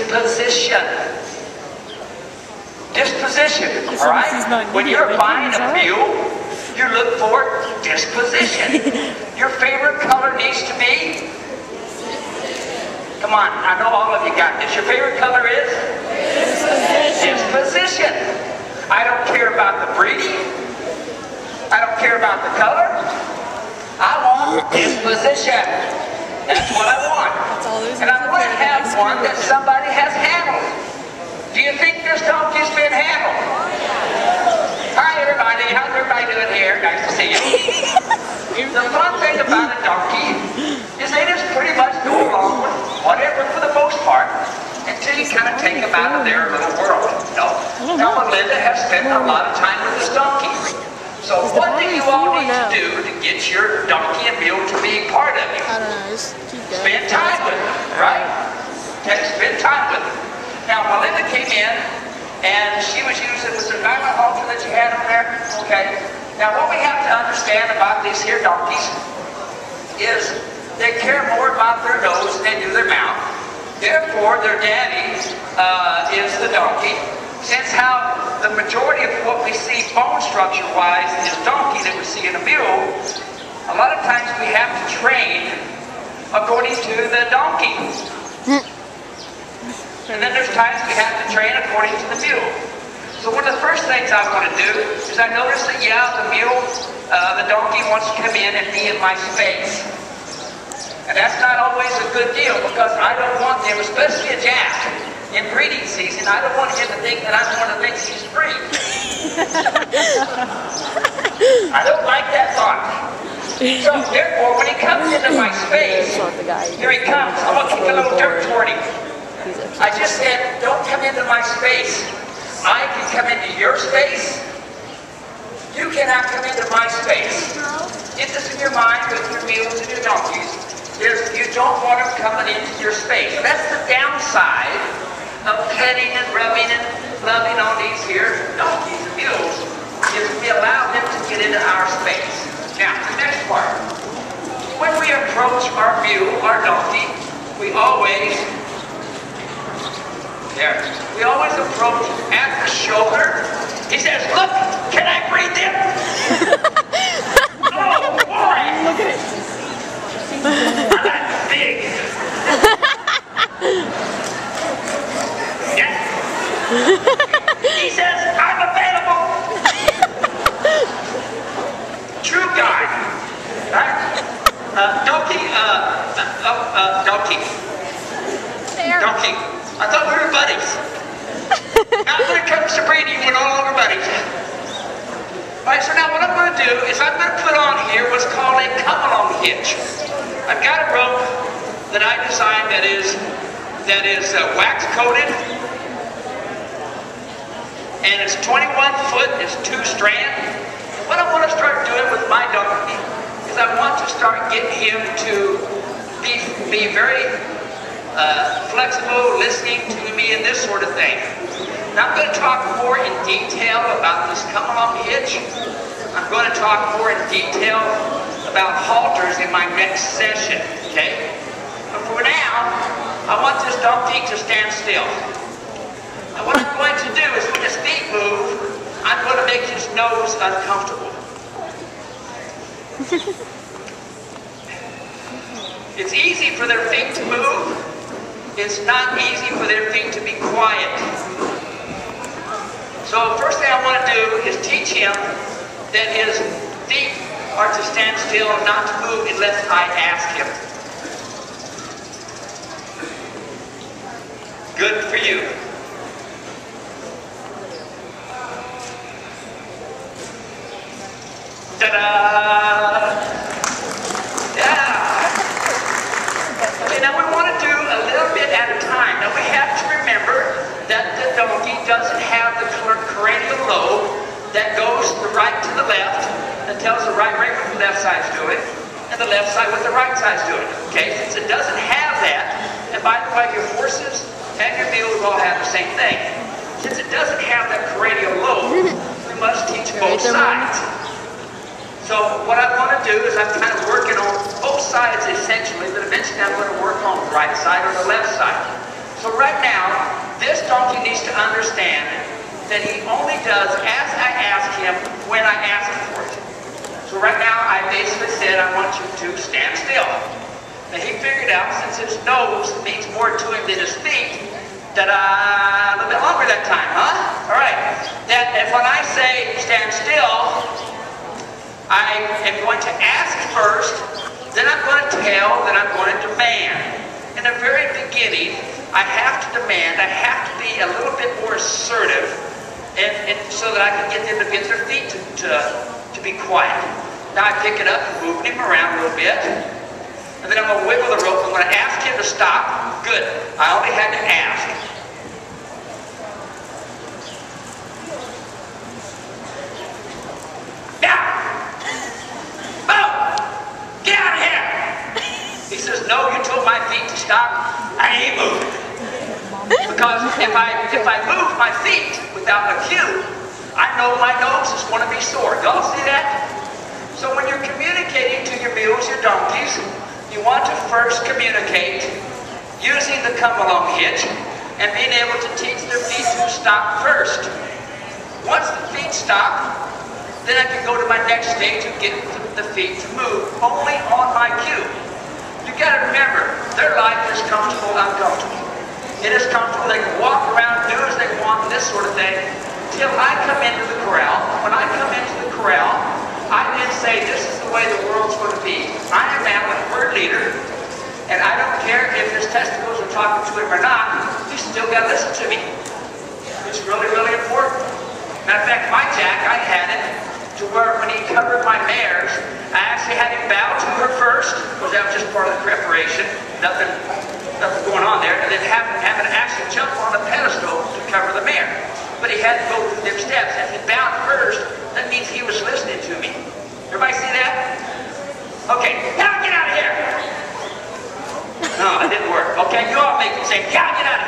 disposition. Disposition, all right? When you're buying a mule, you look for disposition. Your favorite color needs to be, come on, I know all of you got this. Your favorite color is? Disposition. I don't care about the breeding. I don't care about the color. I want disposition. That's what I want. And I want to have one that somebody has handled. Do you think this donkey's been handled? Hi everybody, how's everybody doing here? Nice to see you. The fun thing about a donkey is they just pretty much go along with whatever for the most part until you kind of take them out of their little world. Now Melinda has spent a lot of time with this donkey. So what do you all need to do to get your donkey and mule to be part of you? Spend time with them, right? Okay, spend time with them. Now, Melinda came in, and she was using the survival halter that you had over there. Okay. Now, what we have to understand about these here donkeys is they care more about their nose than they do their mouth. Therefore, their daddy is the donkey. Since how the majority of what we see bone structure-wise is donkey that we see in a mule, a lot of times we have to train according to the donkey. And then there's times we have to train according to the mule. So one of the first things I want to do is I notice that, yeah, the mule, the donkey wants to come in and be in my space. And that's not always a good deal because I don't want them, especially a jack, in breeding season, I don't want him to think that I'm one that thinks he's free. I don't like that thought. So therefore, when he comes into my space, here he comes. I'm going to kick a little dirt toward him. I just said, don't come into my space. I can come into your space. You cannot come into my space. Get this in your mind with your mules and your donkeys. You don't want them coming into your space. That's the downside of petting and rubbing and loving on these here donkeys and mules, is we allow them to get into our space. Now, the next part. When we approach our mule, our donkey, we always approach at the shoulder. He says, look, can I breed them? Oh, boy! Look at it. That's big. Yeah. He says, I'm available. True guy. Right? Donkey. Donkey. I thought we were buddies. Now when it comes to breeding, we're no longer buddies. Alright, so now what I'm going to do is I'm going to put on here what's called a come-along hitch. I've got a rope that I designed that is wax coated, and it's 21 foot, it's 2 strand. What I want to start doing with my donkey is I want to start getting him to be very flexible, listening to me and this sort of thing. Now I'm going to talk more in detail about this come-along hitch. I'm going to talk more in detail about halters in my next session, okay? But for now, I want this donkey to stand still. And what I'm going to do is when his feet move, I'm going to make his nose uncomfortable. It's easy for their feet to move. It's not easy for their feet to be quiet. So the first thing I want to do is teach him that his feet are to stand still and not to move unless I ask him. Good for you. Ta-da! Yeah! Okay, now we want to do a little bit at a time. Now we have to remember that the donkey doesn't have the cranial lobe that goes the right to the left, that tells the right brain what the left side's doing, and the left side what the right side's doing. Okay, since it doesn't have that, and by the way, your horses and your mules all have the same thing. Since it doesn't have that cranial lobe, we must teach both sides. So what I want to do is I'm kind of working on both sides essentially, but eventually I'm going to work on the right side or the left side. So right now, needs to understand that he only does as I ask him when I ask for it. So right now, I basically said, I want you to stand still. Now he figured out, since his nose means more to him than his feet, that a little bit longer that time, huh? All right. That if when I say stand still, I am going to ask first, then I'm going to tell, then I'm going to demand. In the very beginning, I have to demand, I have to be a little bit more assertive, and so that I can get them to get their feet to be quiet. Now I pick it up and move him around a little bit, and then I'm going to wiggle the rope. I'm going to ask him to stop. Good. I only had to ask. Now! Move! Get out of here! He says, no, you told my feet to stop. I ain't moving. Because if I move my feet without a cue, I know my nose is going to be sore. Y'all see that? So when you're communicating to your mules, your donkeys, you want to first communicate using the come-along hitch and being able to teach their feet to stop first. Once the feet stop, then I can go to my next stage and get the feet to move only on my cue. You got to remember, their life is comfortable, uncomfortable. It is comfortable. They can walk around, do as they want, and this sort of thing, till I come into the corral. When I come into the corral, I then say, this is the way the world's going to be. I am now a herd leader, and I don't care if his testicles are talking to him or not, you still got to listen to me. It's really, really important. Matter of fact, my jack, I had it to where when he covered my mares, I actually had him bow to her first, because that was just part of the preparation. Nothing going on there, and then have him actually jump on a pedestal to cover the mare. But he had to go through them steps. If he bowed first, that means he was listening to me. Everybody see that? Okay, now get out of here! No, it didn't work. Okay, you all make him say, yeah, get out of here!